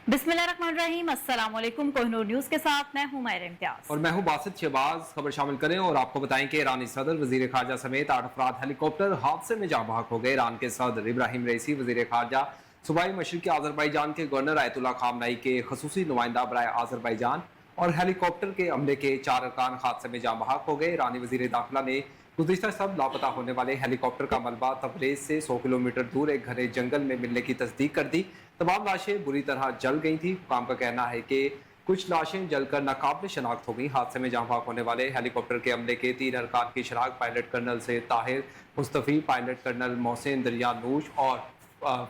बिस्मिल्लाहिर्रहमानिर्रहीम, अस्सलाम वालेकुम। कोहिनूर न्यूज के साथ मैं हूं मैर इम्तियाज और मैं हूं बासित शहबाज। खबर शामिल करें और आपको बताएं कि ईरानी सदर, वजीर खारजा समेत 8 अफराद हेलीकॉप्टर हादसे में जाँ बहक हो गए। ईरान के सदर इब्राहिम रईसी, वजीर खारजा, सूबाई मशरकी आज़रबाईजान के गवर्नर आयतुल्लाह खामनाई के खसूसी नुमाइंदा बराए आज़रबाईजान और हेलीकॉप्टर के अमले के 4 अरकान हादसे में जाँ बहक हो गए। ईरानी वजीर दाखिला ने गुज़िश्ता शब लापता होने वाले हेलीकॉप्टर का मलबा तबरेज से 100 किलोमीटर दूर एक घने जंगल में मिलने की तस्दीक कर दी। तमाम लाशें बुरी तरह जल गई थी। हुकाम का कहना है कि कुछ लाशें जलकर नाकाबिल शनाख्त हो गई। हादसे में जहाँ भाग होने वाले हेलीकॉप्टर के अमले के 3 अरकान की शराक pilot colonel Syed Tahir Mustafi, pilot colonel Mohsin Daryanoush और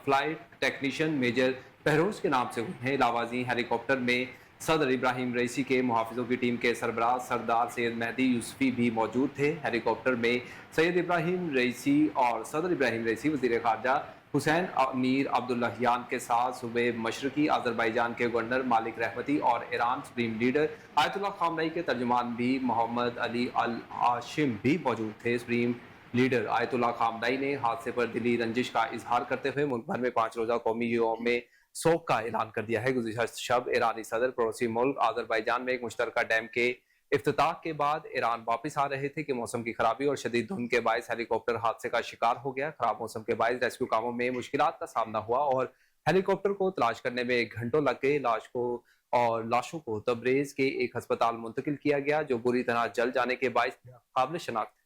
फ्लाइट टेक्नीशियन मेजर बहरोज के नाम से हुई हैं। लावाजी हेलीकॉप्टर में सदर इब्राहिम रईसी के मुहाफिजों की टीम के सरबराह सरदार सैयद मेहदी यूसुफी भी मौजूद थे। हेलीकॉप्टर में सैयद इब्राहिम रईसी और सदर इब्राहिम रईसी, वजीर खारजा हुसैन अमीर अब्दुल्लाहियान के साथ सूबे मशरकी आज़रबाईजान के गवर्नर मालिक रहमती और ईरान सुप्रीम लीडर आयतुल्लाह खामनई के तर्जुमान भी मोहम्मद अली अल आशिम भी मौजूद थे। सुप्रीम लीडर आयतुल्लाह खामनई ने हादसे पर दिली रंजिश का इजहार करते हुए मुल्क भर में 5 रोजा कौमी यौम में शोक का ऐलान कर दिया है। गुज़िश्ता शब ईरानी सदर पड़ोसी मुल्क आज़रबाईजान में एक मुश्तरका डैम के इफ्तिताह के बाद ईरान वापस आ रहे थे कि मौसम की खराबी और शदीद धुंध के बायस हेलीकॉप्टर हादसे का शिकार हो गया। खराब मौसम के बायस रेस्क्यू कामों में मुश्किलात का सामना हुआ और हेलीकॉप्टर को तलाश करने में 1 घंटों लग गए। लाशों को तबरेज के एक अस्पताल मुंतकिल किया गया जो बुरी तरह जल जाने के बायस काबिल शनाख्त।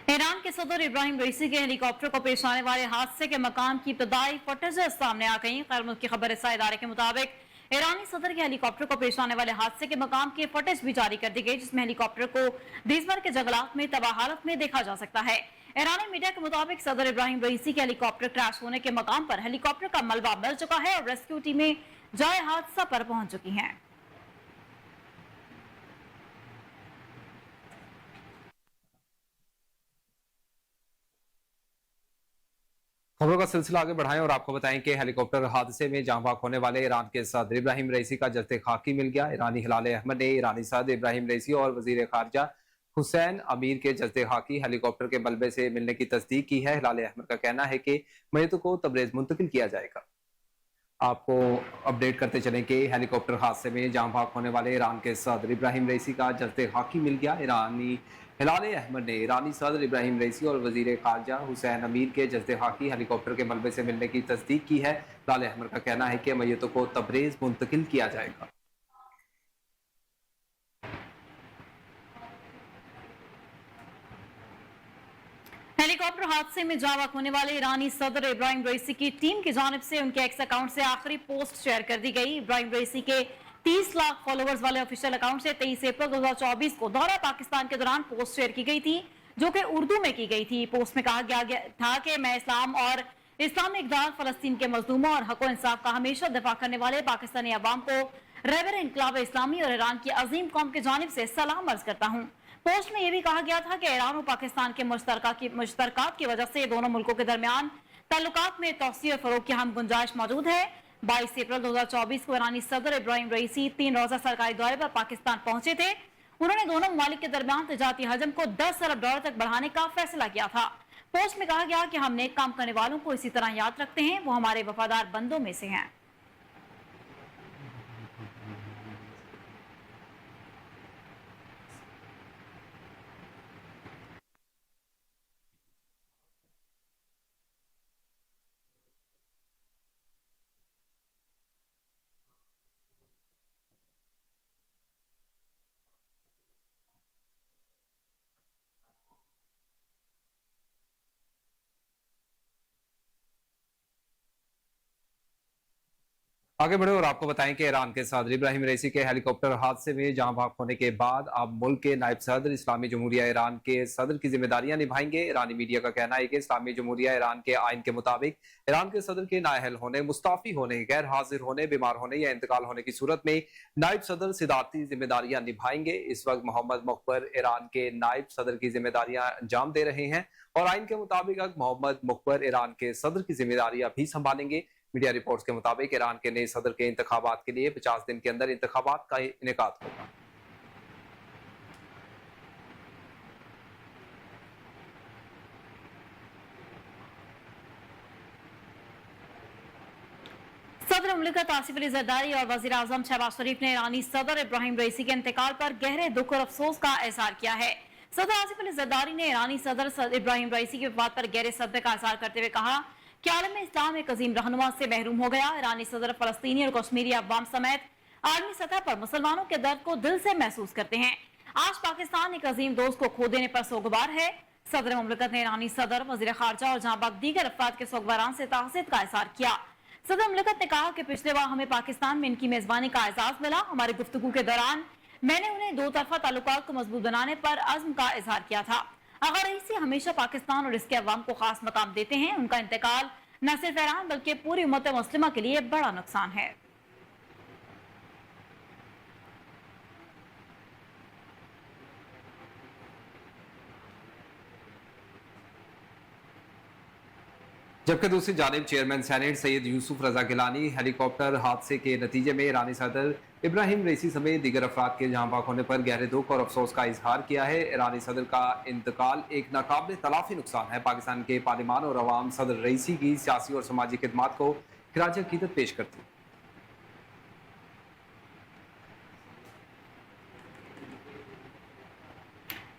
ईरान के सदर इब्राहिम रईसी के हेलीकॉप्टर को पेश आने वाले हादसे के मकाम की इब्तदाई फुटेजेस सामने आ गई। खैर मुल्क की खबर रसा इदारे के मुताबिक ईरानी सदर के हेलीकॉप्टर को पेश आने वाले हादसे के मकाम की फुटेज भी जारी कर दी गई, जिसमें हेलीकॉप्टर को दीजमर के जंगलात में तबाह हालत में देखा जा सकता है। ईरानी मीडिया के मुताबिक सदर इब्राहिम रईसी के हेलीकॉप्टर क्रैश होने के मकाम पर हेलीकॉप्टर का मलबा मिल चुका है और रेस्क्यू टीमें जाए हादसा पर पहुंच चुकी हैं। खबरों का सिलसिला आगे बढ़ाएं और आपको बताएं कि हेलीकॉप्टर हादसे में जाँ बहक होने वाले ईरान के सदर इब्राहिम रईसी का जस्ते खाकी मिल गया। ईरानी हिलाल अहमद ने ईरानी सदर इब्राहिम रईसी और वजीर खारजा हुसैन अमीर के जस्ते खाकी हेलीकॉप्टर के मलबे से मिलने की तस्दीक की है। हिलाल अहमद का कहना है कि मैयतों को तबरेज मुंतकिल किया जाएगा। आपको अपडेट करते चलें कि हेलीकॉप्टर हादसे में जाँ बहक होने वाले ईरान के सदर इब्राहिम रईसी का जस्ते खाकी मिल गया। ईरानी हिलाल अहमद ने ईरानी सदर इब्राहिम रईसी और वजीर खारजा हुसैन अमीर के जस्ते खाकी हेलीकॉप्टर के मलबे से मिलने की तस्दीक की है। हिलाल अहमद का कहना है कि मैयतों को तबरेज मुंतकिल किया जाएगा। हेलीकॉप्टर हादसे में जाँ बहक होने वाले ईरानी सदर इब्राहिम रईसी की टीम की जानिब से उनके एक्स अकाउंट से आखिरी पोस्ट शेयर कर दी गई। इब्राहिम रईसी के 30 लाख फॉलोअर्स वाले ऑफिशियल अकाउंट से 23 अप्रैल 2024 को दौरा पाकिस्तान के दौरान पोस्ट शेयर की गई थी, जो कि उर्दू में की गई थी। पोस्ट में कहा गया था कि मैं इस्लाम और इस्लामी इक़दार, फलस्तीन के मजलूमों और हक इंसाफ का हमेशा दफा करने वाले पाकिस्तानी अवाम को रहबर इनकलाब इस्लामी और ईरान की अजीम कौम की जानिब से सलाम अर्ज करता हूँ। पोस्ट में यह भी कहा गया था कि ईरान और पाकिस्तान के मुश्तरकात की वजह से दोनों मुल्कों के दरमियान ताल्लुकात में तौसीह और फरोग की अहम गुंजाइश मौजूद है। 22 अप्रैल 2024 को ईरानी सदर इब्राहिम रईसी 3 रोजा सरकारी दौरे पर पाकिस्तान पहुंचे थे। उन्होंने दोनों ममालिक के दरमियान तिजारती हजम को 10 अरब डॉलर तक बढ़ाने का फैसला किया था। पोस्ट में कहा गया कि हम नेक काम करने वालों को इसी तरह याद रखते हैं, वो हमारे वफादार बंदों में से हैं। आगे बढ़े और आपको बताएं कि ईरान के सदर इब्राहिम रईसी के हेलीकॉप्टर हादसे में जाँ बहक होने के बाद अब मुल्क के नायब सदर इस्लामी जमहूरिया ईरान के सदर की जिम्मेदारियां निभाएंगे। ईरानी मीडिया का कहना है कि इस्लामी जमहूरिया ईरान के आइन के मुताबिक ईरान के सदर के नाअहल होने, मुस्ताफी होने, गैर हाजिर होने, बीमार होने या इंतकाल होने की सूरत में नायब सदर सिदारती जिम्मेदारियां निभाएंगे। इस वक्त मोहम्मद मुखबर ईरान के नायब सदर की जिम्मेदारियां अंजाम दे रहे हैं और आइन के मुताबिक अब मोहम्मद मुखबर ईरान के सदर की जिम्मेदारियां भी संभालेंगे। मीडिया रिपोर्ट्स के मुताबिक ईरान के नए सदर के इंतखाबात के लिए 50 दिन के अंदर इंतखाबात का इनेकाद होगा। सदर मुमलिकत आसिफ अली जरदारी और वजीर आजम शहबाज शरीफ ने ईरानी सदर इब्राहिम रईसी के इंतकाल पर गहरे दुख और अफसोस का इजहार किया है। सदर आसिफ अली जरदारी ने ईरानी सदर इब्राहिम रईसी की वफात पर गहरे सदमे का इजहार करते हुए कहा कि आलम इस्लाम एक अजीम रहनुमा से महरूम हो गया। ईरानी सदर फलस्तीनी और कश्मीरी अवाम समेत आलमी सतह पर मुसलमानों के दर्द को दिल से महसूस करते हैं। आज पाकिस्तान एक अजीम दोस्त को खो देने पर सोगवार है। सदर मुमलिकत ने ईरानी सदर, वजीर खारजा और जहां बाग दीगर अफराद के सोगवारान से ताज़ियत का इजहार किया। सदर मुमलिकत ने कहा कि पिछले बार हमें पाकिस्तान में इनकी मेजबानी का एजाज मिला। हमारी गुफ्तगू के दौरान मैंने उन्हें दो तरफा ताल्लुकात को मजबूत बनाने पर अज़्म का इजहार किया था। अगर रईसी हमेशा पाकिस्तान और इसके अवाम को खास मकाम देते हैं, उनका इंतकाल न सिर्फ ईरान बल्कि पूरी उम्मत मुस्लिमा के लिए बड़ा नुकसान है। जबकि दूसरी जानिब चेयरमैन सेनेट सैयद यूसुफ रजा गिलानी हेलीकॉप्टर हादसे के नतीजे में ईरानी सदर इब्राहिम रईसी समेत दीगर अफराद के जहां बाग होने पर गहरे दुख और अफसोस का इजहार किया है। ईरानी सदर का इंतकाल एक नाकाबिल तलाफी नुकसान है। पाकिस्तान के पार्लिमान और अवाम सदर रईसी की सियासी और समाजी खिदमात को खिराज अकीदत पेश करती है।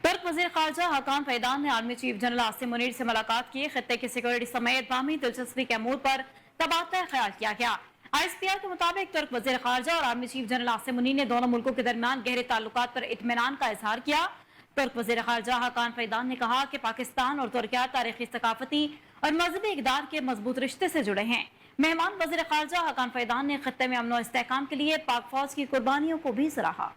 तुर्क वजीर खारजा हकान फैदान ने army chief general Asim Munir से मुलाकात की। खत्ते की सिक्योरिटी समेत बाहमी दिलचस्पी के अमूर पर तबादला ख्याल किया गया। ISPR के मुताबिक तुर्क वजीर खारजा और army chief general Asim Munir ने दोनों मुल्कों के दरमियान गहरे ताल्लुकात पर इत्मीनान का इजहार किया। तुर्क वजीर खारजा हकान फैदान ने कहा कि पाकिस्तान और तुर्किया तारीखी, सकाफती और मजहबी इकदार के मजबूत रिश्ते से जुड़े हैं। मेहमान वजीर खारजा हकान फैदान ने खत्ते में अमन और इस्तेहकाम के लिए पाक फौज की कुर्बानियों को भी सराहा।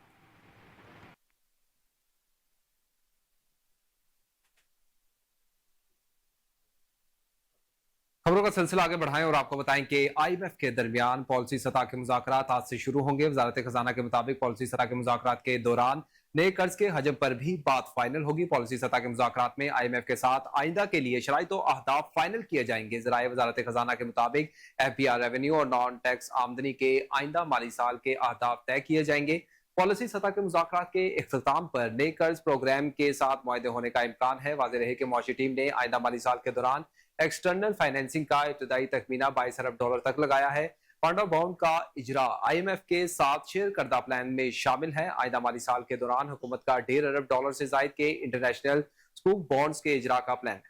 खबरों का सिलसिला आगे बढ़ाएं और आपको बताएं कि IMF के दरमियान पॉलिसी सतह के मुज़ाकरात आज से शुरू होंगे। वजारत खजाना के मुताबिक पॉलिसी सतह के मुज़ाकरात के दौरान नए कर्ज के हजम पर भी बात फाइनल होगी। पॉलिसी सतह के मुज़ाकरात में IMF के साथ आइंदा के लिए शराइत और अहदाफ फाइनल किए जाएंगे। ज़राए वजारत खजाना के मुताबिक FBR रेवेन्यू और नॉन टैक्स आमदनी के आइंदा माली साल के अहदाफ तय किए जाएंगे। पॉलिसी सतह के मुज़ाकरात के इख्तिताम पर नए कर्ज प्रोग्राम के साथ मुआहदे होने का इम्कान है। वाज़ेह रहे कि मुआशी टीम ने आइंदा माली साल के दौरान एक्सटर्नल फाइनेंसिंग का इब्तदाई तखमीना $22 अरब तक लगाया है। फंड ऑफ बाउंड का इजरा IMF के साथ शेयर करदा प्लान में शामिल है। आइंदा माली साल के दौरान हुकूमत का $1.5 अरब से जायद के इंटरनेशनल स्कूक बॉन्ड्स के इजरा का प्लान है।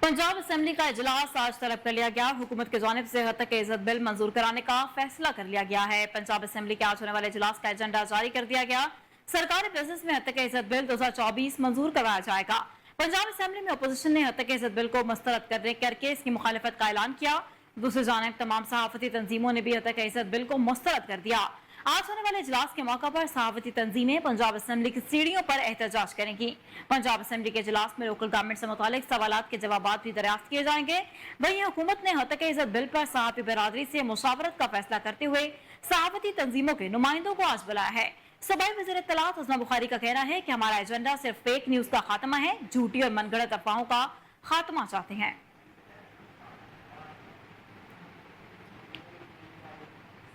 पंजाब असेंबली का इजलास आज तलब कर लिया गया। हुकूमत की जानिब से हद तक इज्जत बिल मंजूर कराने का फैसला कर लिया गया है। पंजाब असेंबली के आज होने वाले इजलास का एजेंडा जारी कर दिया गया। सरकारी बिजनेस में हद तक इज्जत बिल 2024 मंजूर करवाया जाएगा। पंजाब असेंबली में अपोजिशन ने हद तक इज्जत बिल को मुस्तरद करके इसकी मुखालिफत का ऐलान किया। दूसरी जानिब तमाम सहाफती तंजीमों ने भी हद तक इज्जत बिल को मुस्तरद कर दिया। आज होने वाले इजलास के मौका पर सहाफती तंजीमें पंजाब असेंबली की सीढ़ियों पर एहतजाज करेंगी। पंजाब असेंबली के इजलास में लोकल गवर्नमेंट से मुतालिक सवालात के जवाब भी दरियाफ्त किए जाएंगे। वहीं हुकूमत ने हद तक इज्जत बिल पर सहाफी बरादरी से मुशावरत का फैसला करते हुए सहाफती तंजीमों के नुमाइंदों को आज बुलाया है। सूबाई वज़ीर इत्तलात उस्मा बुखारी का कहना है कि हमारा एजेंडा सिर्फ फेक न्यूज का खात्मा है, झूठी और मनगढ़ंत अफवाहों का खात्मा चाहते हैं।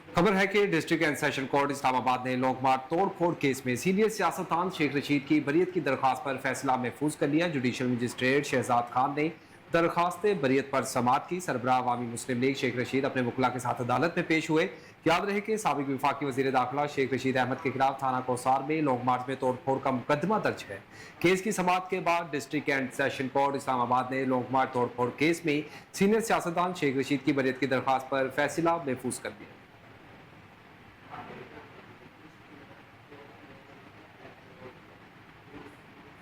खबर है कि district and session court Islamabad ने लोकमार्ट तोड़फोड़ केस में सीनियर सियासतदान शेख रशीद की बरियत की दरखास्त पर फैसला महफूज कर लिया। जुडिशल मजिस्ट्रेट शहजाद खान ने दरखास्त बरियत पर समाअत की। सरबराह अवामी मुस्लिम लीग शेख रशीद अपने वकला के साथ अदालत में पेश हुए। याद रहे कि साबिक वफाकी वजीर दाखिला शेख रशीद अहमद के खिलाफ थाना कोसार में लोकमार्च में तोड़फोड़ का मुकदमा दर्ज है। केस की समाअत के बाद district and session court Islamabad ने लोकमार्च तोड़फोड़ केस में सीनियर सियासतदान शेख रशीद की बरियत की दरखास्त पर फैसला महफूज कर दिया।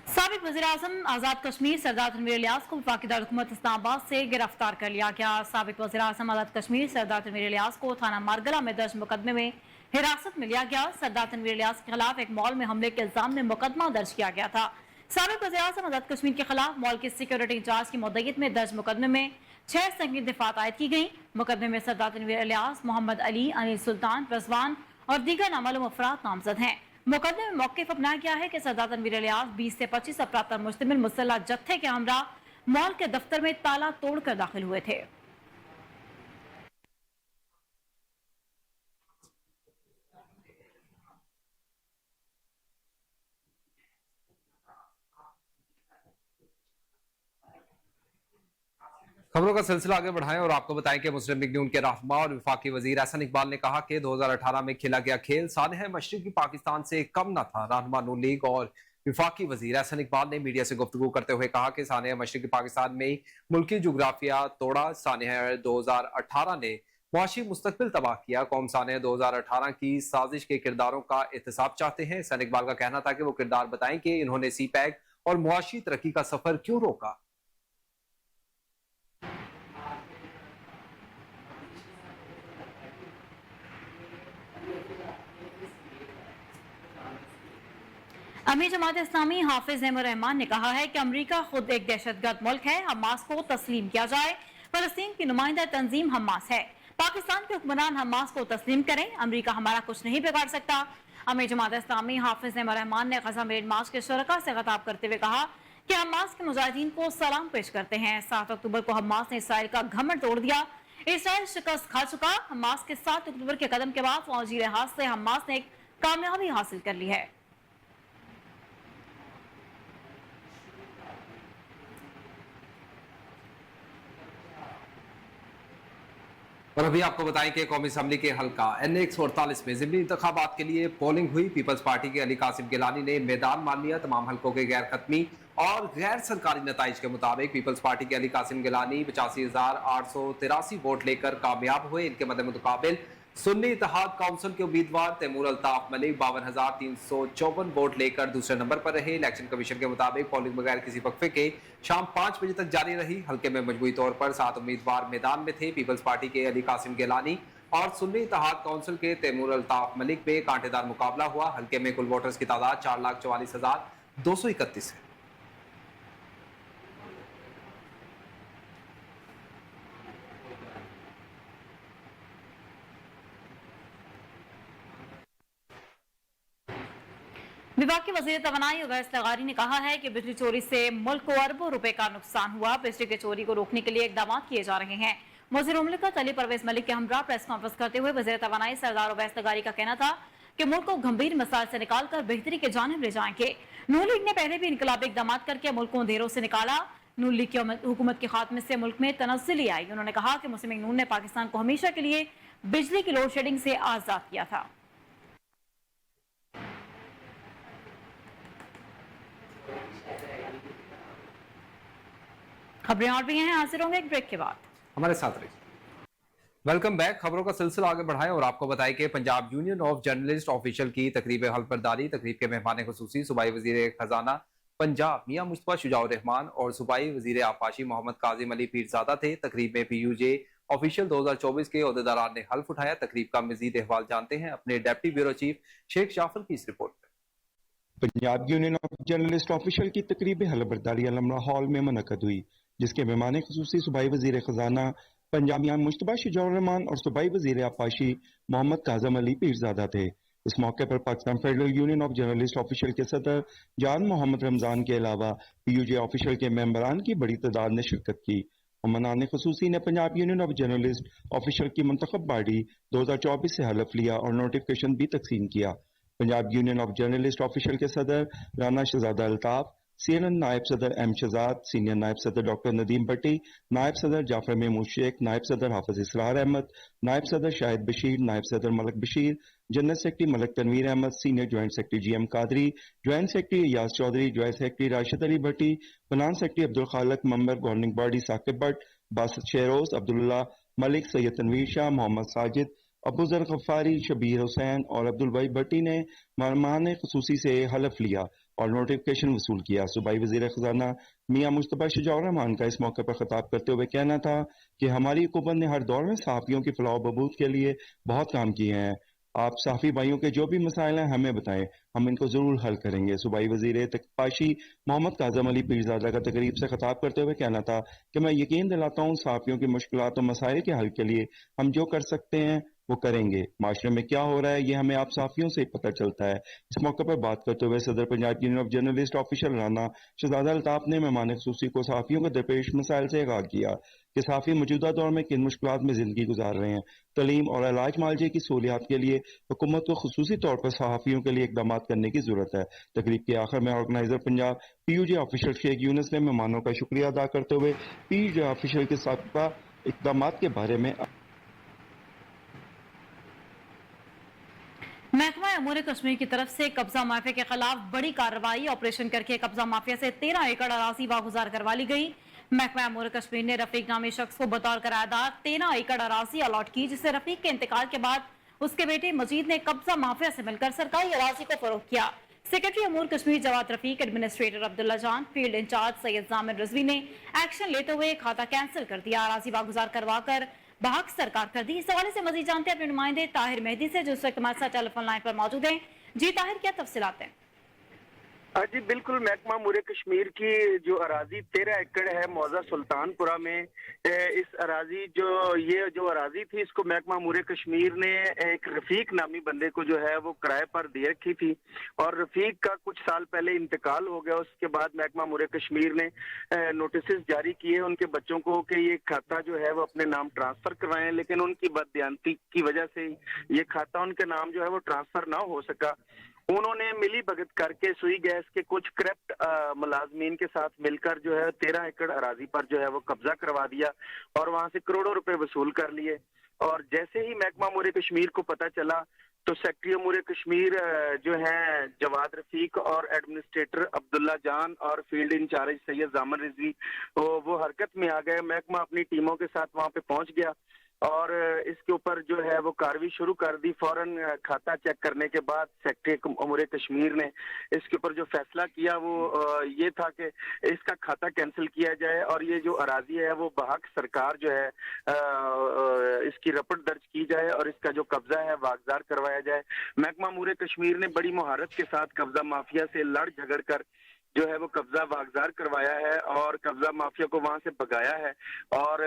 साबिक वज़ीर-ए-आज़म आज़ाद कश्मीर सरदार तनवीर इलियास को वफाकी दारुल-हुकूमत इस्लामाबाद से गिरफ्तार कर लिया गया। साबिक वज़ीर-ए-आज़म आज़ाद कश्मीर सरदार तनवीर इलियास को थाना मारगला में दर्ज मुकदमे में हिरासत में लिया गया। सरदार तनवीर इलियास के खिलाफ एक मॉल में हमले के इल्जाम में मुकदमा दर्ज किया गया था। साबिक वज़ीर-ए-आज़म आज़ाद कश्मीर के खिलाफ मॉल की सिक्योरिटी इंचार्ज की मुद्दईयत में दर्ज मुकदमे में 6 संगीन दफात आयद की गई। मुकदमे में सरदार तनवीर इलियास, मोहम्मद अली, अनिल सुल्तान, रजवान और दीगर नामालूम अफराद नामजद हैं। मुकदमे में मौक़िफ़ अपनाया गया है कि सरदार तनवीर इलियास 20 से 25 अफराद पर मुश्तमिल मुसल्लह जत्थे के हमरा मॉल के दफ्तर में ताला तोड़कर दाखिल हुए थे। खबरों का सिलसिला आगे बढ़ाएं और आपको बताएं कि मुस्लिम लीग नून के रहनुमा और वफाकी वजीर एहसन इकबाल ने कहा कि 2018 में खेला गया खेल सानह मशरिकी पाकिस्तान से कम न था। रहनुमा नून लीग और वफाकी वजीर एहसन इकबाल ने मीडिया से गुफ्तगू करते हुए कहा कि सानह मशरिकी पाकिस्तान में मुल्की जुग्राफिया तोड़ा। सानह 2018 ने मुआशी मुस्तकबिल तबाह किया। कौम सानह 2018 की साजिश के किरदारों का एहतसाब चाहते हैं। एहसन इकबाल का कहना था कि वो किरदार बताएं कि इन्होंने सी पैक और मुआशी तरक्की का सफर क्यों रोका। अमीर जमात इस्लामी हाफिज अहमद रहमान ने कहा है कि अमेरिका खुद एक दहशतगर्द मुल्क है, हमास को तस्लीम किया जाए। फलस्तीन की नुमाइंदा तंजीम हमास है, पाकिस्तान के हुक्मरान हमास को तस्लीम करें, अमेरिका हमारा कुछ नहीं बिगाड़ सकता। अमीर जमात इस्लामी हाफिज अहमद रहमान ने गजा मेड मार्च के शुरका से खिताब करते हुए कहा कि हमास के मुजाहिदीन को सलाम पेश करते हैं। 7 अक्टूबर को हमास ने इसराइल का घमंड तोड़ दिया। इसराइल शिकस्त खा चुका। हमास के 7 अक्टूबर के कदम के बाद फौजी लिहाज से हमास ने एक कामयाबी हासिल कर ली है। और अभी आपको बताएं कि कौमी असम्बली के हल्का NA-148 में ज़िमनी इंतखाबात के लिए पोलिंग हुई। पीपल्स पार्टी के अली कासिम गिलानी ने मैदान मान लिया। तमाम हल्कों के गैर खत्मी और गैर सरकारी नताइज के मुताबिक पीपल्स पार्टी के अली कासिम गिलानी 85,883 वोट लेकर कामयाब हुए। इनके मद्देमुकाबिल सुन्नी इत्तेहाद काउंसिल के उम्मीदवार तैमूर अल्ताफ मलिक 52,354 वोट लेकर दूसरे नंबर पर रहे। इलेक्शन कमीशन के मुताबिक पोलिंग बगैर किसी वक्फे के शाम 5 बजे तक जारी रही। हल्के में मजबूरी तौर पर 7 उम्मीदवार मैदान में थे। पीपल्स पार्टी के अली कासिम गिलानी और सुन्नी इत्तेहाद काउंसिल के तैमूर अल्ताफ मलिक में कांटेदार मुकाबला हुआ। हल्के में कुल वोटर्स की तादाद 4,44,231 है। विभाग के वजीर तवानाई उवैस लगारी ने कहा है कि बिजली चोरी से मुल्क को अरबों रुपए का नुकसान हुआ। बिजली की चोरी को रोकने के लिए इकदाम किए जा रहे हैं। वजीर मुमलिकत अली परवेज मलिक के हमरा प्रेस कॉन्फ्रेंस करते हुए वजीर तवानाई सरदार उवैस लगारी का कहना था कि मुल्क को गंभीर मसाइल से निकालकर बेहतरी के जानिब ले जाएंगे। नून लीग ने पहले भी इनकलाबी इकदाम करके मुल्क को अंधेरों से निकाला। नून लीग की हुकूमत के खात्मे से मुल्क में तनज़्ज़ुली आई। उन्होंने कहा कि मुस्लिम लीग नून ने पाकिस्तान को हमेशा के लिए बिजली की लोड शेडिंग से आजाद किया था। खबरें और भी हैं, हाजिर होंगे एक ब्रेक के बाद। हमारे साथ रहिए। Welcome back. खबरों का सिलसिला आगे बढ़ाएं और आपको बताएं कि Punjab union of journalist official की तकरीब हल्फबरदारी। तकरीब के मेहमान खुसूसी सूबाई वजीर खजाना पंजाब मियां मुस्तफा शुजाउर रहमान और सूबाई वजीर आफाशी मोहम्मद काजिम अली पीरजादा थे। तकरीब में PUJ ऑफिशियल 2024 के ओहदेदारान ने हल्फ उठाया। तकरीब का मजीद अहवाल जानते हैं अपने deputy bureau chief Sheikh Jafar की इस रिपोर्ट में। Punjab union of journalist official की तकरीब हल्फबरदारी अलमरा हॉल में मुनक्कद हुई, जिसके मेहमान खुसूसी सूबाई वजीर खजाना पंजाब मियां मुस्तफा शुजाउर रहमान और सूबाई वजीर आफाशी मोहम्मद काजिम अली पीरजादा थे। इस मौके पर Pakistan federal union of journalist official के सदर जान मोहम्मद रमजान के अलावा PUJ ऑफिशियल के मेंबरान की बड़ी तादाद ने शिरकत की। मेहमान खुसूसी ने Punjab union of journalist official की मुंतखब बॉडी 2024 से हलफ लिया और नोटिफिकेशन भी तकसीम किया। Punjab union of journalist official के सदर राना शहजादा अल्ताफ, CNN नायब सदर M शहजाद, सीनियर नायब सदर डॉक्टर नदीम भट्टी, नायब सदर जाफर महमूद शेख, नायब सदर हाफिज इसरार अहमद, नायब सदर शाहिद बशीर, नायब सदर Malik Bashir, general secretary Malik Tanveer Ahmed, senior joint secretary GM Qadri, joint secretary यास Chaudhry, joint secretary Rashid Ali Bhatti, finance secretary Abdul Khaliq, member governing body Saqib Bhatt, Basit Sheroz, Abdullah Malik, Syed Tanveer Shah, Mohammad Sajid, Abuzar Ghaffari, Shabbir Hussain और अब्दुल भाई भट्टी ने मेहमान खुसूसी से हलफ लिया और नोटिफिकेशन वसूल किया। सूबाई वजीर खजाना मियां मुस्तफा शुजाउर रहमान का इस मौके पर खिताब करते हुए कहना था कि हमारी हुकूमत ने हर दौर में सहाफ़ियों की फलाह बहबूद के लिए बहुत काम किए हैं। आप सहाफ़ी भाइयों के जो भी मसाइल हैं हमें बताएं, हम इनको जरूर हल करेंगे। सूबाई वजीर तकपाशी मोहम्मद काजिम अली पीरजादा का तकरीब से खिताब करते हुए कहना था कि मैं यकीन दिलाता हूँ सहाफ़ियों की मुश्किलात और मसाइल के हल के लिए हम जो कर सकते हैं वो करेंगे। माशरे में क्या हो रहा है ये हमें आप साफियों से पता चलता है। इस मौके पर बात करते हुए सदर Punjab union of journalist official Rana Shahzada Altaf ने मेहमान खुसूसी को सहाफ़ियों को दरपेश मसाइल से आगाह किया कि सहाफ़ी मौजूदा दौर में किन मुश्किलात में ज़िंदगी गुजार रहे हैं। तलीम और इलाज मालजे की सहूलियात के लिए हुकूमत को खुसूसी तौर पर सहाफ़ियों के लिए इकदाम करने की ज़रूरत है। तकरीब के आखिर में organiser Punjab PUJ official Sheikh Yunus ने मेहमानों का शुक्रिया अदा करते हुए PUJ ऑफिशियल के साबिक़ा इकदाम के बारे में महकमा अमूर कश्मीर की तरफ से कब्जा माफिया के खिलाफ बड़ी कार्रवाई ऑपरेशन करके कब्जा माफिया से 13 एकड़ अराजी वागुजार करवा ली गई। महकमा अमूर कश्मीर ने रफीक नामी शख्स को बतौर करारदार 13 एकड़ अराजी अलॉट की, जिसे रफीक के इंतकाल के बाद उसके बेटे मजीद ने कब्जा माफिया से मिलकर सरकारी अराजी को फरोख्त किया। सेक्रेटरी अमूर कश्मीर जवाद रफीक, एडमिनिस्ट्रेटर अब्दुल्ला जान, फील्ड इंचार्ज सैयद जामिर रिजवी ने एक्शन लेते हुए खाता कैंसिल कर दिया, अराजी वागुजार करवाकर बहक सरकार कर दी। इस हवाले से मजीद जानते हैं अपने नुमाइंदे ताहिर मेहदी से, जो इस वक्त हमारे साथ टेलीफोन लाइन पर मौजूद हैं। जी ताहिर, क्या तफसीलात हैं? जी बिल्कुल, महकमा अमूर कश्मीर की जो अराजी 13 एकड़ है मौजा सुल्तानपुरा में, इस अराजी जो अराजी थी, इसको महकमा अमूर कश्मीर ने एक रफीक नामी बंदे को जो है वो किराए पर दे रखी थी और रफीक का कुछ साल पहले इंतकाल हो गया। उसके बाद महकमा अमूर कश्मीर ने नोटिस जारी किए उनके बच्चों को कि ये खाता जो है वो अपने नाम ट्रांसफर करवाएं, लेकिन उनकी बददियानती की वजह से ये खाता उनके नाम जो है वो ट्रांसफर ना हो सका। उन्होंने मिली भगत करके सुई गैस के कुछ करप्ट मुलाजमीन के साथ मिलकर जो है 13 एकड़ अराजी पर जो है वो कब्जा करवा दिया और वहां से करोड़ों रुपए वसूल कर लिए। और जैसे ही महकमा अमूर कश्मीर को पता चला तो सेक्रेटरी अमूर कश्मीर जो है जवाद रफीक और एडमिनिस्ट्रेटर अब्दुल्ला जान और फील्ड इंचार्ज सैयद जामिर रिजवी वो हरकत में आ गए। महकमा अपनी टीमों के साथ वहां पे पहुंच गया और इसके ऊपर जो है वो कार्रवाई शुरू कर दी। फौरन खाता चेक करने के बाद सेक्रेटरी अमूर कश्मीर ने इसके ऊपर जो फैसला किया वो ये था कि इसका खाता कैंसिल किया जाए और ये जो अराजी है वो बहक सरकार जो है इसकी रपट दर्ज की जाए और इसका जो कब्जा है वागजार करवाया जाए। महकमा अमूर कश्मीर ने बड़ी महारत के साथ कब्जा माफिया से लड़ झगड़ कर जो है वो कब्जा वागजार करवाया है और कब्जा माफिया को वहां से भगाया है। और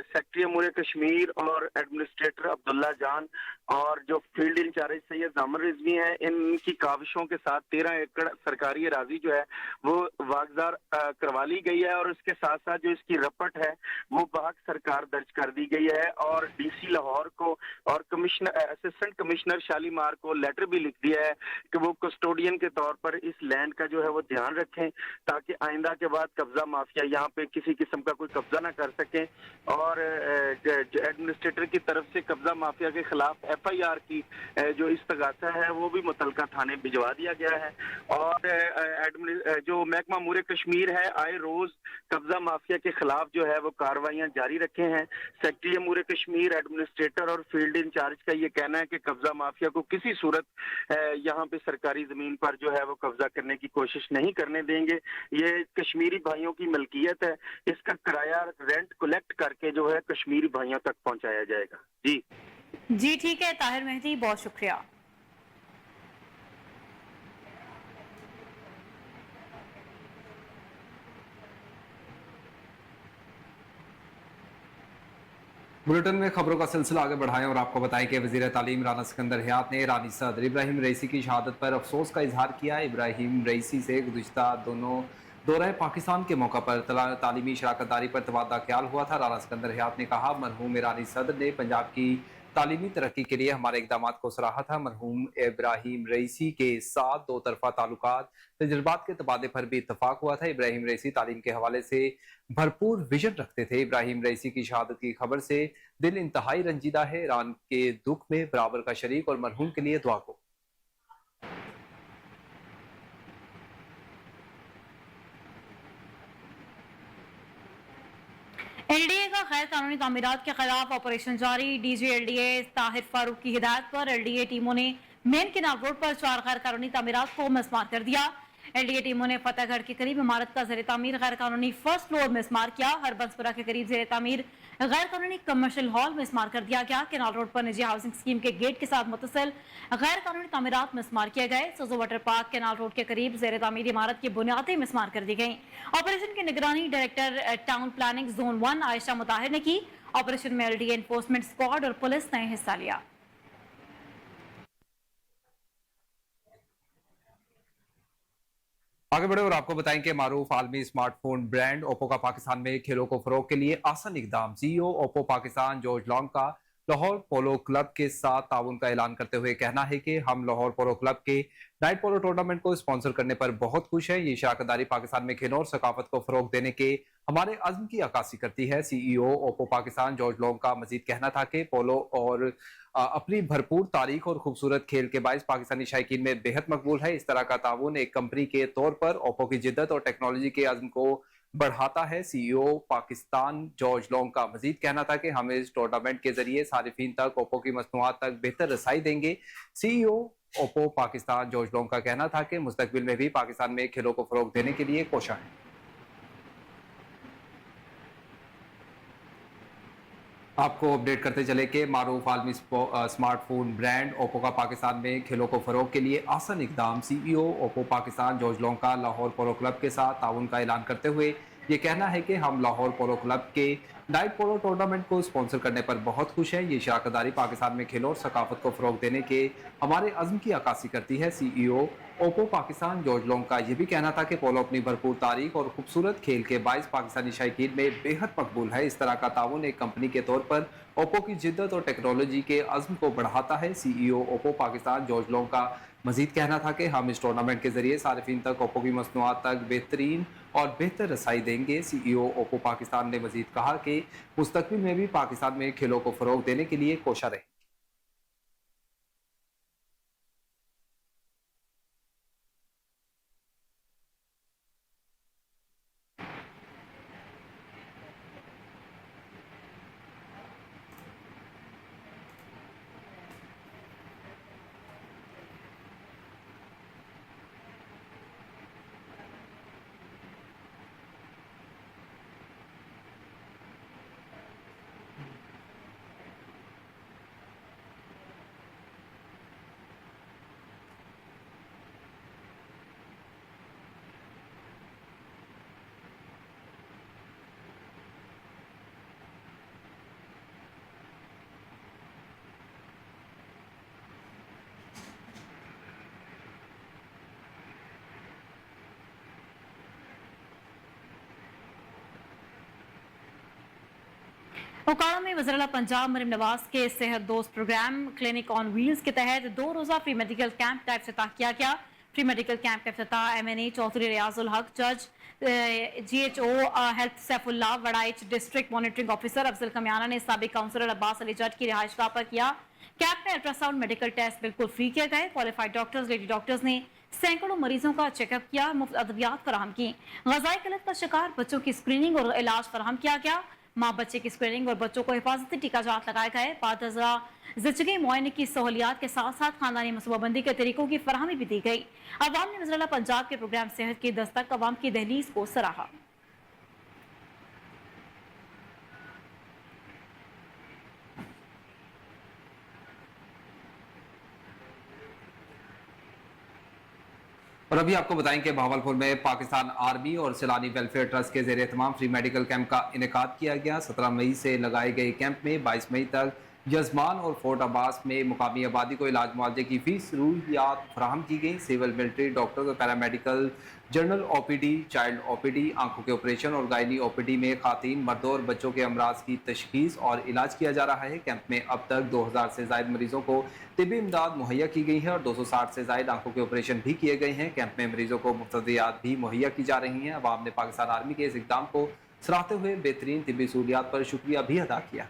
सेक्रेटरी अमूर कश्मीर और एडमिनिस्ट्रेटर अब्दुल्ला जान और जो फील्ड इंचार्ज सैयद जामिर रिजवी हैं, इनकी काविशों के साथ 13 एकड़ सरकारी अराजी जो है वो वागजार करवा ली गई है और इसके साथ साथ जो इसकी रपट है वो बहक सरकार दर्ज कर दी गई है और DC लाहौर को और असिस्टेंट कमिश्नर शालीमार को लेटर भी लिख दिया है कि वो कस्टोडियन के तौर पर इस लैंड का जो है वो ध्यान रखें ताकि आइंदा के बाद कब्जा माफिया यहाँ पे किसी किस्म का कोई कब्जा ना कर सके। और एडमिनिस्ट्रेटर की तरफ से कब्जा माफिया के खिलाफ FIR की जो इस्तगासा है वो भी मुतलका थाने भिजवा दिया गया है। और जो महकमा अमूर कश्मीर है आए रोज कब्जा माफिया के खिलाफ जो है वो कार्रवाइयां जारी रखे हैं। सेक्रेटरी अमूर कश्मीर, एडमिनिस्ट्रेटर और फील्ड इंचार्ज का ये कहना है कि कब्जा माफिया को किसी सूरत यहाँ पे सरकारी जमीन पर जो है वो कब्जा करने की कोशिश नहीं करने देंगे। ये कश्मीरी भाइयों की मलकियत है, इसका किराया रेंट कलेक्ट करके जो है कश्मीरी भाइयों तक पहुंचाया जाएगा। जी ठीक है ताहिर मेहदी, बहुत शुक्रिया। बुलेटिन में खबरों का सिलसिला आगे बढ़ाएं और आपको बताएं कि वजीर तालीम राना सिकंदर हयात ने ईरानी सदर इब्राहिम रईसी की शहादत पर अफसोस का इजहार किया। इब्राहिम रईसी से गुज़िश्ता दोनों दौरे पाकिस्तान के मौका पर तालीमी शराकतदारी पर तबादला ख्याल हुआ था। राना सिकंदर हयात ने कहा, मरहूम ईरानी सदर ने पंजाब की तालीमी तरक्की के लिए हमारे इक़दाम को सराहा था। मरहूम इब्राहिम रईसी के साथ दो तरफा ताल्लुकात, तजुर्बात के तबादले पर भी इत्तफाक हुआ था। इब्राहिम रईसी तालीम के हवाले से भरपूर विजन रखते थे। इब्राहिम रईसी की शहादत की खबर से दिल इंतहाई रंजीदा है। ईरान के दुख में बराबर का शरीक और मरहूम के लिए दुआ को। LDA का गैर कानूनी तामीरात के खिलाफ ऑपरेशन जारी। DG LDA ताहिर फारूक की हिदायत पर LDA टीमों ने मेन केनाल रोड पर 4 गैर कानूनी तामीरात को मिसमार कर दिया। LDA टीमों ने फतेहगढ़ के करीब इमारत का ज़ेर तामीर गैर कानूनी फर्स्ट फ्लोर मिसमार किया। हरबंसपुरा के करीब ज़ेर तामीर गैर कानूनी कमर्शियल हॉल मिसमार कर दिया गया। केनाल रोड पर निजी हाउसिंग स्कीम के गेट के साथ मुतसिल गैर कानूनी तामीरात मिसमार किए गए। सजो वाटर पार्क केनाल रोड के करीब ज़ेर तामीर इमारत की बुनियादें मिसमार कर दी गई। ऑपरेशन की निगरानी director town planning zone 1 Ayesha Mutahir ने की। ऑपरेशन में LDA एनफोर्समेंट स्क्वाड और पुलिस ने हिस्सा लिया। आगे बढ़े और आपको बताएं कि मारूफ आलमी स्मार्टफोन ब्रांड ओप्पो का पाकिस्तान में खेलों को फरोग के लिए आसान इकदाम। CEO Oppo Pakistan George long का लाहौर पोलो क्लब के साथ ताउन का ऐलान करते हुए कहना है कि हम लाहौर पोलो क्लब के नाइट पोलो टूर्नामेंट को स्पॉन्सर करने पर बहुत खुश हैं। ये शराकतदारी पाकिस्तान में खेलों और सकाफत को फरोग देने के हमारे अज़्म की अक्कासी करती है। CEO Oppo Pakistan George long का मजीद कहना था कि पोलो और अपनी भरपूर तारीख और खूबसूरत खेल के बायस पाकिस्तानी शायकीन में बेहद मकबूल है। इस तरह का ताउन एक कंपनी के तौर पर ओप्पो की जिद्दत और टेक्नोलॉजी के अज़्म को बढ़ाता है। सीईओ पाकिस्तान जॉर्ज लॉन्ग का मजीद कहना था कि हम इस टूर्नामेंट के जरिए सारिफीन तक ओप्पो की मसनूआत तक बेहतर रसाई देंगे। CEO Oppo Pakistan George long का कहना था कि मुस्तकबिल में भी पाकिस्तान में खेलों को फरोग देने के लिए कोशिश है। आपको अपडेट करते चले कि मारूफ आलमी स्मार्टफोन ब्रांड ओप्पो का पाकिस्तान में खेलों को फरोग के लिए आसान इकदाम। CEO Oppo Pakistan George long का लाहौर पोलो क्लब के साथ ताउन का ऐलान करते हुए ये कहना है कि हम लाहौर पोलो क्लब के नाइट पोलो टूर्नामेंट को स्पॉन्सर करने पर बहुत खुश हैं। ये शराकतदारी पाकिस्तान में खेलों और सकाफत को फरोग देने के हमारे अज़्म की अक्कासी करती है। CEO Oppo Pakistan George long का यह भी कहना था कि पोलो अपनी भरपूर तारीख और खूबसूरत खेल के बायस पाकिस्तानी शायकीन में बेहद मकबूल है। इस तरह का ताउन एक कंपनी के तौर पर ओप्पो की जिद्दत और टेक्नोलॉजी के अज़्म को बढ़ाता है। CEO Oppo Pakistan George long का मजीद कहना था कि हम इस टूर्नामेंट के जरिए सारिफीन तक ओप्पो की मसनूआत तक बेहतरीन और बेहतर रसाई देंगे। सीईओ ओप्पो पाकिस्तान ने मजीद कहा कि मुस्तकबिल में भी पाकिस्तान में खेलों को फरोग देने के लिए कोशिश रहे। ओकाड़ा में वज़ीर पंजाब मरीम नवाज के सेहत दोस्त प्रोग्राम क्लिनिक ऑन व्हील्स के तहत 2 रोज़ा फ्री मेडिकल कैंप का इफ्तिताह किया गया। फ्री मेडिकल कैंप का इफ्तिताह MNA चौधरी रियाजुल हक, जज GHO health Saifullah, Waraich district monitoring officer Afzal Kamiana ने साबिक काउंसलर अब्बास अली जट की रिहाइशगाह पर किया। कैंप में अल्ट्रासाउंड मेडिकल टेस्ट बिल्कुल फ्री किए गए। क्वालिफाइड डॉक्टर्स लेडी डॉक्टर्स ने सैकड़ों मरीजों का चेकअप किया, मुफ्त अद्वियात फराहम की। ग़ज़ाई किल्लत का शिकार बच्चों की स्क्रीनिंग और इलाज फराहम किया गया। माँ बच्चे की स्क्रीनिंग और बच्चों को हिफाजती टीकाजात लगाए गए। पातज़ा ज़िचगी मुआयने की सहूलियात के साथ साथ खानदानी मनसूबाबंदी के तरीकों की फराहमी भी दी गई। अवाम ने वज़ीर पंजाब के प्रोग्राम सेहत की दस्तक अवाम की दहलीज को सराहा। और अभी आपको बताएं कि भावलपुर में पाकिस्तान आर्मी और सैलानी वेलफेयर ट्रस्ट के जेर एहतमाम फ्री मेडिकल कैंप का इनेकाद किया गया। 17 मई से लगाए गए कैंप में 22 मई तक यजमान और फोर्ट अब्बास में मुकामी आबादी को इलाज मुआवजे की फीस सहूलियात फराहम की गई। सिविल, मिलिट्री, डॉक्टर्स और paramedical, general OPD, child OPD, आंखों के ऑपरेशन और गायनी OPD में खातीन, मर्दों और बच्चों के अमराज की तशखीस और इलाज किया जा रहा है। कैंप में अब तक 2000 से ज़ायद मरीजों को तिब्बी इमदाद मुहैया की गई है और 260 से ज़ायद आंखों के ऑपरेशन भी किए गए हैं। कैंप में मरीजों को मुफ्तदियात भी मुहैया की जा रही हैं। अवाम ने पाकिस्तान आर्मी के इस इक़दाम को सराहते हुए बेहतरीन तिब्बी सहूलियात पर शुक्रिया भी अदा किया।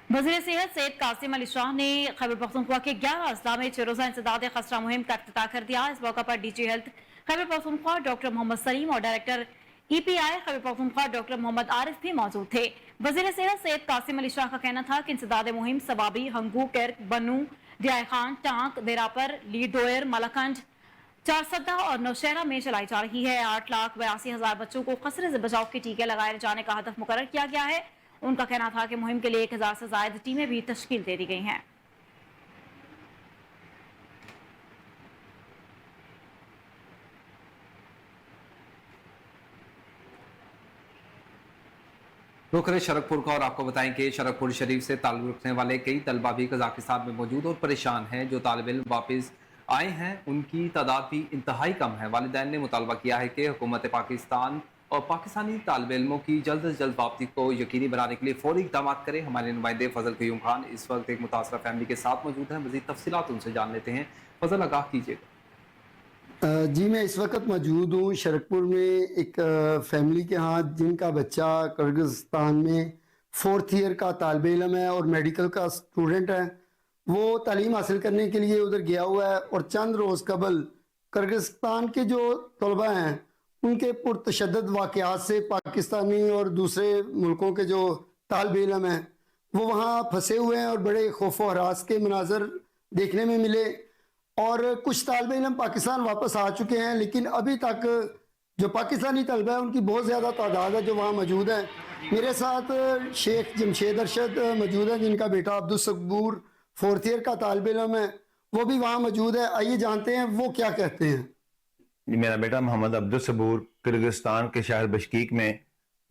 वज़ीर सेहत सैयद कासिम अली शाह ने खैबर पख्तूनख्वा के 11 अजला में 6 रोज़ा इंसदाद खसरा मुहिम का इफ्तिताह कर दिया। इस मौके पर DG health Khyber Pakhtunkhwa doctor Mohammad Saleem और director EPI Khyber Pakhtunkhwa doctor Mohammad Arif भी मौजूद थे। वज़ीर सेहत सैयद कासिम अली शाह का कहना था कि इंसदाद मुहिम सवाबी, हंगू, किर्क, बनू, दियाय खान, टांक, देरापर, लीडोयर, मलाकंड, चारसदा और नौशहरा में चलाई जा रही है। 8,82,000 बच्चों को खसरे से बचाव के टीके लगाए जाने का हदफ मुकर्रर किया गया है। उनका कहना था कि मुहिम के लिए 1000 से ज्यादा टीमें भी तश्कील दे दी गई हैं। रुख करें शरकपुर का और आपको बताएं कि शरकपुर शरीफ से ताल्लुक़ रखने वाले कई तलबा भी कजाकिस्तान में मौजूद और परेशान हैं। जो तालिब इल्म वापस आए हैं उनकी तादाद भी इंतहाई कम है। वालिदैन ने मुतालबा किया है कि हुकूमत पाकिस्तान और पाकिस्तानी तालिब इल्मों की जल्द से जल्द वापसी को यकीनी बनाने के लिए फौरी इक़दाम करें। हमारे नुमाइंदे फजल क़यूम खान इस वक्त एक मुतासरा फैमिली के साथ मौजूद हैं। मज़ीद तफसीलात उनसे जान लेते हैं। फजल, आगाह कीजिएगा। जी, मैं इस वक्त मौजूद हूँ शरकपुर में एक फैमिली के यहाँ जिनका बच्चा किर्गिस्तान में 4th ईयर का तालिब इल्म है और मेडिकल का स्टूडेंट है। वो तालीम हासिल करने के लिए उधर गया हुआ है और चंद रोज़ कबल किर्गिस्तान के जो तलबा हैं उनके पुरतशद्दद वाक़यात से पाकिस्तानी और दूसरे मुल्कों के जो तालिब इल्म हैं वो वहाँ फंसे हुए हैं और बड़े खौफ व हरास के मनाजर देखने में मिले। और कुछ तालिब इल्म पाकिस्तान वापस आ चुके हैं, लेकिन अभी तक जो पाकिस्तानी तलबा है उनकी बहुत ज़्यादा तादाद है जो वहाँ मौजूद है। मेरे साथ शेख जमशेद अरशद मौजूद हैं जिनका बेटा अब्दुल सबूर 4th ईयर का तालिब इल्म है, वो भी वहाँ मौजूद है। आइए जानते हैं वो क्या कहते हैं। मेरा बेटा मोहम्मद अब्दुल सबूर किर्गिस्तान के शहर बशकीक में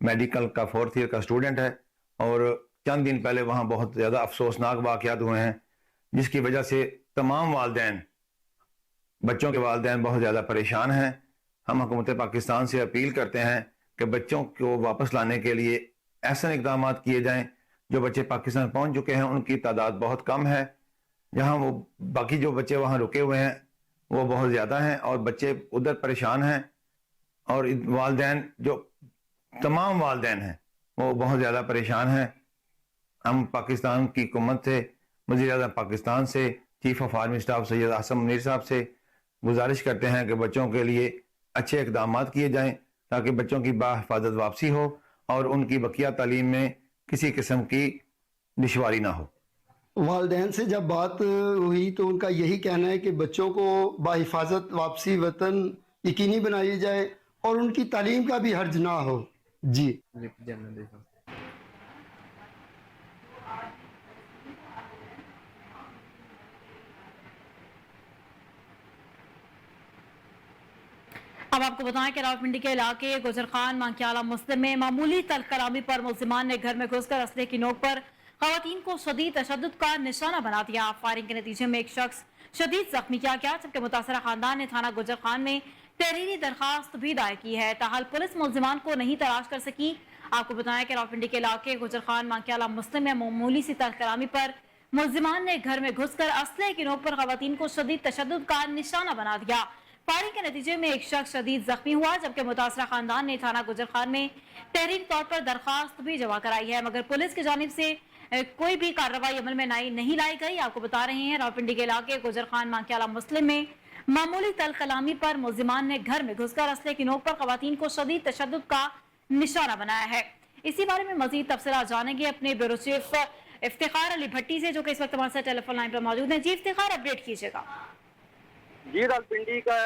मेडिकल का 4th ईयर का स्टूडेंट है और चंद दिन पहले वहाँ बहुत ज़्यादा अफसोसनाक वाक़यात हुए हैं जिसकी वजह से तमाम वालिदैन, बच्चों के वालिदैन बहुत ज़्यादा परेशान हैं। हम हुकूमत पाकिस्तान से अपील करते हैं कि बच्चों को वापस लाने के लिए ऐसे इक़दाम किए जाएं। जो बच्चे पाकिस्तान पहुँच चुके हैं उनकी तादाद बहुत कम है, जहाँ वो बाकी जो बच्चे वहाँ रुके हुए हैं वो बहुत ज़्यादा हैं और बच्चे उधर परेशान हैं और वालिदैन जो तमाम वालिदैन हैं वो बहुत ज़्यादा परेशान हैं। हम पाकिस्तान की हुकूमत से, वज़ीर-ए-आज़म पाकिस्तान से, chief of army staff Syed Asim Munir साहब से गुजारिश करते हैं कि बच्चों के लिए अच्छे इक़दाम किए जाएं ताकि बच्चों की बाहिफाजत वापसी हो और उनकी बकिया तालीम में किसी किस्म की दुश्वारी ना हो। वालिदैन से जब बात हुई तो उनका यही कहना है कि बच्चों को बाहिफाजत वापसी वतन यकीनी बनाई जाए और उनकी तालीम का भी हर्ज ना हो। जी, अब आपको बताएं कि रावलपिंडी के इलाके गुजर खान मांकियाला मुस्लिम में मामूली तल्ख कलामी पर मुल्जिमान ने घर में घुसकर असले की नोक पर खवातीन को शदीद तशद्दुद का निशाना बना दिया। फायरिंग के नतीजे में एक शख्स शदीद जख्मी किया गया, जबकि मुतासरा खानदान ने थाना गुजर खान में तहरीरी दरखास्त भी दायर की है। ताहल पुलिस मुल्जिमान को नहीं तलाश कर सकी। आपको बताएं कि रावलपिंडी के इलाके गुजर खान मांकियाला मुस्लिम में मामूली सी तल्ख कलामी पर मुल्जिमान ने घर में घुसकर असले की नोक पर खवातीन को शदीद तशद्दुद का निशाना बना दिया। फायरिंग के नतीजे में एक शख्स शदीद जख्मी हुआ, जबकि मुतासरा खानदान ने थाना गुजर खान में तहरीरी तौर पर दरखास्त भी जमा कराई है, मगर पुलिस की जानिब से कोई भी कार्रवाई अमल में नहीं लाई गई। आपको बता रहे हैं रावलपिंडी के इलाके गुजर खान मांकियाला मुस्लिम में मामूली तल्ख कलामी पर मुल्जिमान ने घर में घुसकर असले की नोक पर खवातीन को शदीद तशद्दुद का निशाना बनाया है। इसी बारे में मजीद तफसीलात जानेंगे अपने ब्यूरो चीफ इफ्तिखार अली भट्टी से, जो कि इस वक्त हमारे साथ टेलीफोन लाइन पर मौजूद है। जी इफ्तिखार, अपडेट कीजिएगा। जी, रावलपिंडी का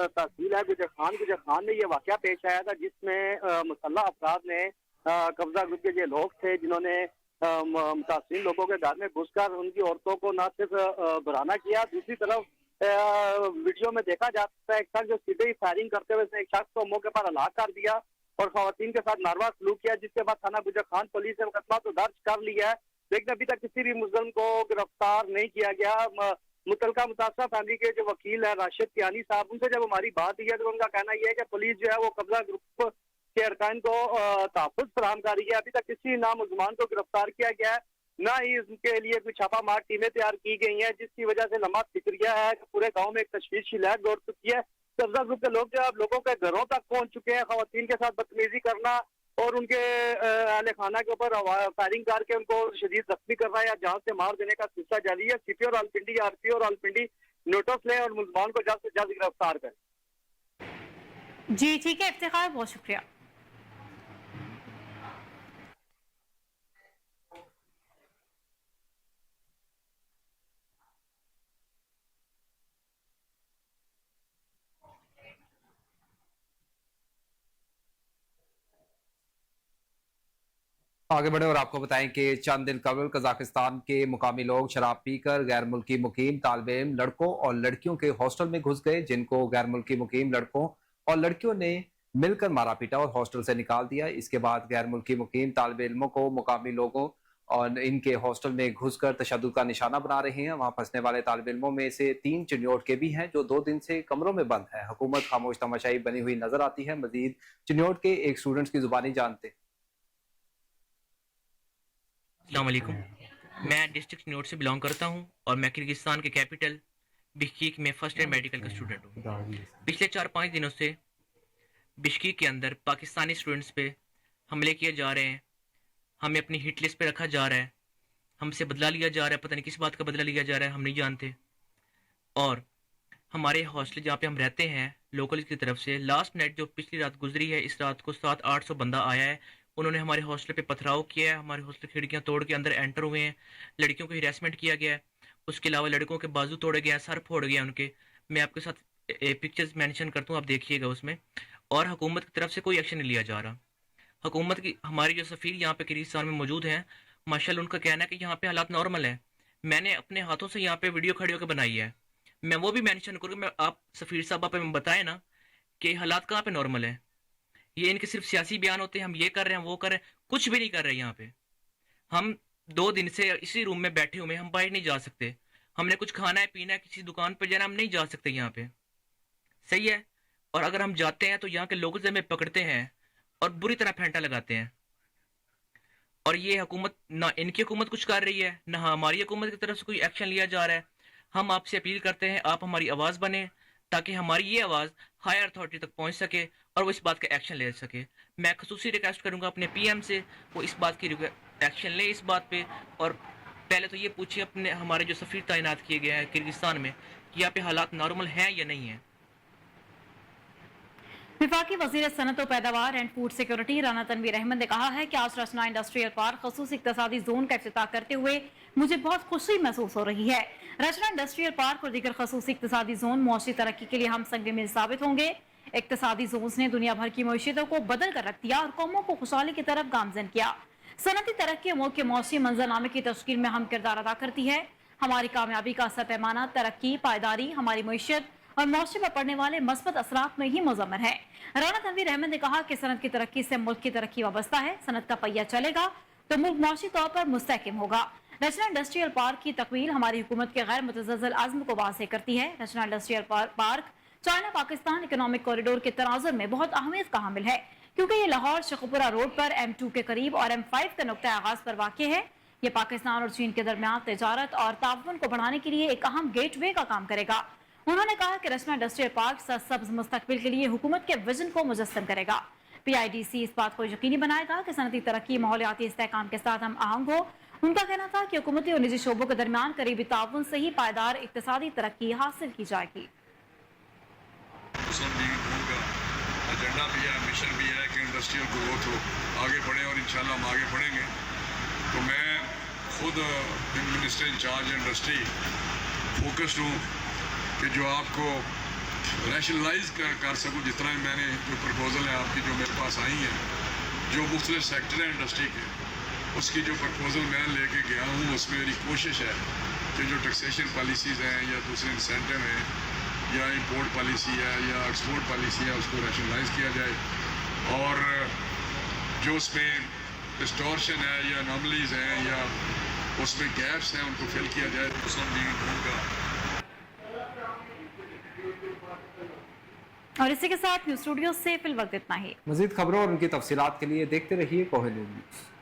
तहसील है गुजर खान में ये वाकया पेश आया था जिसमें मुसल्लह अफराद ने कब्जा ग्रुप के जो लोग थे जिन्होंने मुतासिर लोगों के घर में घुसकर उनकी औरतों को न सिर्फ बुराना किया, दूसरी तरफ वीडियो में देखा जा सकता है एक शख्स जो सीधे ही फायरिंग करते हुए एक शख्स को मौके पर हलाक कर दिया और खवातीन के साथ नारवा सलूक किया, जिसके बाद थाना गुजर खान पुलिस ने मुकदमा तो दर्ज कर लिया है, लेकिन अभी तक किसी भी मुलजिम को गिरफ्तार नहीं किया गया। मुतलका मुतासरा फैमिली के जो वकील है राशिद कियानी साहब, उनसे जब हमारी बात हुई है तो उनका कहना यह है कि पुलिस जो है वो कब्जा ग्रुप के अरकान को तहफ़्फ़ुज़ फराहम कर रही है। अभी तक किसी ना मुल्ज़िमान को गिरफ्तार किया गया है, ना ही इसके लिए कोई छापा मार टीमें तैयार की गई हैं, जिसकी वजह से लम्हा फिक्रिया है कि पूरे गाँव में एक तशवीश की लहर दौड़ चुकी है। कब्जा ग्रुप के लोग जो है लोगों के घरों तक पहुंच चुके हैं, खवातीन के साथ बदतमीजी करना और उनके अहले खाना के ऊपर फायरिंग करके उनको शदीद जख्मी कर रहा है या जान से मार देने का सिलसिला जारी है। सीपी और रावलपिंडी आरपी और रावलपिंडी नोटिस लें और मुल्ज़िमान को जल्द से जल्द गिरफ्तार करें। जी ठीक है इफ्तिखार, बहुत शुक्रिया। आगे बढ़े और आपको बताएं कि चंद दिन कबल कजाकिस्तान के मुकामी लोग शराब पीकर गैर मुल्की मुकीम तालिब इल्म लड़कों और लड़कियों के हॉस्टल में घुस गए, जिनको गैर मुल्की मुकीम लड़कों और लड़कियों ने मिलकर मारा पीटा और हॉस्टल से निकाल दिया। इसके बाद गैर मुल्की मुकीम तालिब इल्मों को मुकामी लोगों और इनके हॉस्टल में घुसकर तशद्दुद का निशाना बना रहे हैं। वहां फंसने वाले तालिब इल्मों में से 3 चिन्योट के भी हैं जो 2 दिन से कमरों में बंद है। हुकूमत खामोश तमाशाई बनी हुई नजर आती है। मजीद चिन्योट के एक स्टूडेंट्स की जुबानी जानते। अस्सलाम वालेकुम, मैं डिस्ट्रिक्ट चिन्योट से बिलोंग करता हूं और मैं किर्गिस्तान के कैपिटल बिश्केक में फर्स्ट ईयर मेडिकल का स्टूडेंट हूं। पिछले 4-5 दिनों से बिश्केक के अंदर पाकिस्तानी स्टूडेंट्स पे हमले किए जा रहे हैं, हमें अपनी हिट लिस्ट पे रखा जा रहा है, हमसे बदला लिया जा रहा है, पता नहीं किस बात का बदला लिया जा रहा है, हम नहीं जानते। और हमारे हॉस्टल जहाँ पे हम रहते हैं लोकल की तरफ से लास्ट नाइट जो पिछली रात गुजरी है, इस रात को 700-800 बंदा आया है। उन्होंने हमारे हॉस्टल पे पथराव किया है, हमारे हॉस्टल खिड़कियाँ तोड़ के अंदर एंटर हुए हैं, लड़कियों को हिरासमेंट किया गया है, उसके अलावा लड़कों के बाजू तोड़े गए हैं, सर फोड़ गया उनके। मैं आपके साथ पिक्चर्स मेंशन करता हूँ, आप देखिएगा उसमें। और हुकूमत की तरफ से कोई एक्शन नहीं लिया जा रहा। हुकूमत की हमारी जो सफ़ीर यहाँ पे किर्गिस्तान में मौजूद हैं, माशाल्लाह उनका कहना है कि यहाँ पे हालात नॉर्मल हैं। मैंने अपने हाथों से यहाँ पे वीडियो खड़ी होकर बनाई है, मैं वो भी मेंशन करूँगा। मैं आप सफ़ीर साहब आप हमें बताएं ना कि हालात कहाँ पे नॉर्मल है। ये इनके सिर्फ सियासी बयान होते हैं, हम ये कर रहे हैं वो कर रहे हैं, कुछ भी नहीं कर रहे यहाँ पे। हम 2 दिन से इसी रूम में बैठे हुए, हम बाहर नहीं जा सकते। हमने कुछ खाना है पीना है, किसी दुकान पर जाना, हम नहीं जा सकते यहाँ पे, सही है। और अगर हम जाते हैं तो यहाँ के लोगों से हमें पकड़ते हैं और बुरी तरह फेंटा लगाते हैं। और ये हुकूमत, ना इनकी हुकूमत कुछ कर रही है, ना हमारी हुकूमत की तरफ से कोई एक्शन लिया जा रहा है। हम आपसे अपील करते हैं आप हमारी आवाज़ बने, ताकि हमारी ये आवाज़ हायर अथॉरिटी तक पहुंच सके और वो इस बात का एक्शन ले सके। मैं खसूसी रिक्वेस्ट करूंगा अपने पीएम से, वो इस बात की एक्शन ले इस बात पे। और पहले तो ये पूछिए अपने हमारे जो सफ़ीर तैनात किए गए हैं किर्गिस्तान में कि यहाँ पे हालात नॉर्मल हैं या नहीं है। विफाकी वज़ीर सनत व पैदावार and food security Rana Tanveer Ahmed ने कहा है कि आज रचना इंडस्ट्रियल पार्क खसूसी इक़्तिसादी जोन का इफ्तिताह करते हुए मुझे बहुत खुशी महसूस हो रही है। रचना इंडस्ट्रियल पार्क और दीगर खसूसी इक़्तिसादी जोन मुआशी तरक्की के लिए हम संग मिल साबित होंगे। इक़्तिसादी जोन ने दुनिया भर की मईशतों को बदल कर रख दिया और कौमों को खुशहाली की तरफ गामजन किया। सनती तरक्की मुल्क के मौसी मंजरनामे की तश्कील में अहम किरदार अदा करती है। हमारी कामयाबी का असर पैमाना तरक्की, पायदारी, हमारी मईशत और मौसम पर पड़ने वाले मस्बत असरात में ही मुज़म्मर है। राना तनवीर अहमद ने कहा कि सनत की तरक्की से मुल्क की तरक्की वाबस्ता है। सनत का पहिया चलेगा तो मुल्क मौसी तौर पर मुस्तहकम होगा। रचना इंडस्ट्रियल पार्क की तकमील हमारी हुकूमत के गैर मुतज़्ज़ल आज़्म को वाज़ेह करती है। Rachna industrial park China Pakistan economic corridor के तनाजुर में बहुत अहमियत का हामिल है, क्योंकि ये लाहौर शेखुपुरा रोड पर M2 के करीब और M5 का नुक्ता आगाज पर वाक़ है। ये पाकिस्तान और चीन के दरमियान तिजारत और ताउन को बढ़ाने के लिए एक अहम गेटवे का काम करेगा। उन्होंने कहा कि रचना इंडस्ट्रियल पार्क सब्ज मुस्तकबिल के लिए हुकूमत के विजन को मुजस्सम करेगा। PIDC इस बात को यकीनी बनाएगा कि सनती तरक्की माहौलियाती इस्तेहकाम के साथ हम आहंग हो। उनका कहना था कि हुकूमती और निजी शोबों के दरमियान करीबी ताउन से ही पायदार इक्तिसादी तरक्की हासिल की जाएगी। एजेंडा भी है, मिशन भी है कि इंडस्ट्रियल ग्रोथ हो, आगे बढ़े और इंशाल्लाह हम आगे बढ़ेंगे। तो मैं खुद मिनिस्टर इंचार्ज इंडस्ट्री फोकस्ड हूँ कि जो आपको रैशनलाइज कर सकूँ, जिस तरह मैंने जो प्रपोजल है आपकी जो मेरे पास आई हैं, जो मुख्तलिफ सेक्टर हैं इंडस्ट्री के, उसकी जो प्रपोजल मैं लेके गया हूँ उसमें मेरी कोशिश है कि जो टैक्सेशन पॉलिसीज़ हैं या दूसरे इंसेंटिव हैं या इंपोर्ट पॉलिसी है या एक्सपोर्ट पॉलिसी है, उसको रैशनलाइज किया जाए और जो उसमें डिस्टॉर्शन है या अनॉमलीज हैं या उसमें गैप्स हैं उनको फिल किया जाए। और इसी के साथ न्यूज़ स्टूडियो से फिल वक्त इतना ही। मज़ीद खबरों और उनकी तफसीलात के लिए देखते रहिए कोहिनूर न्यूज़।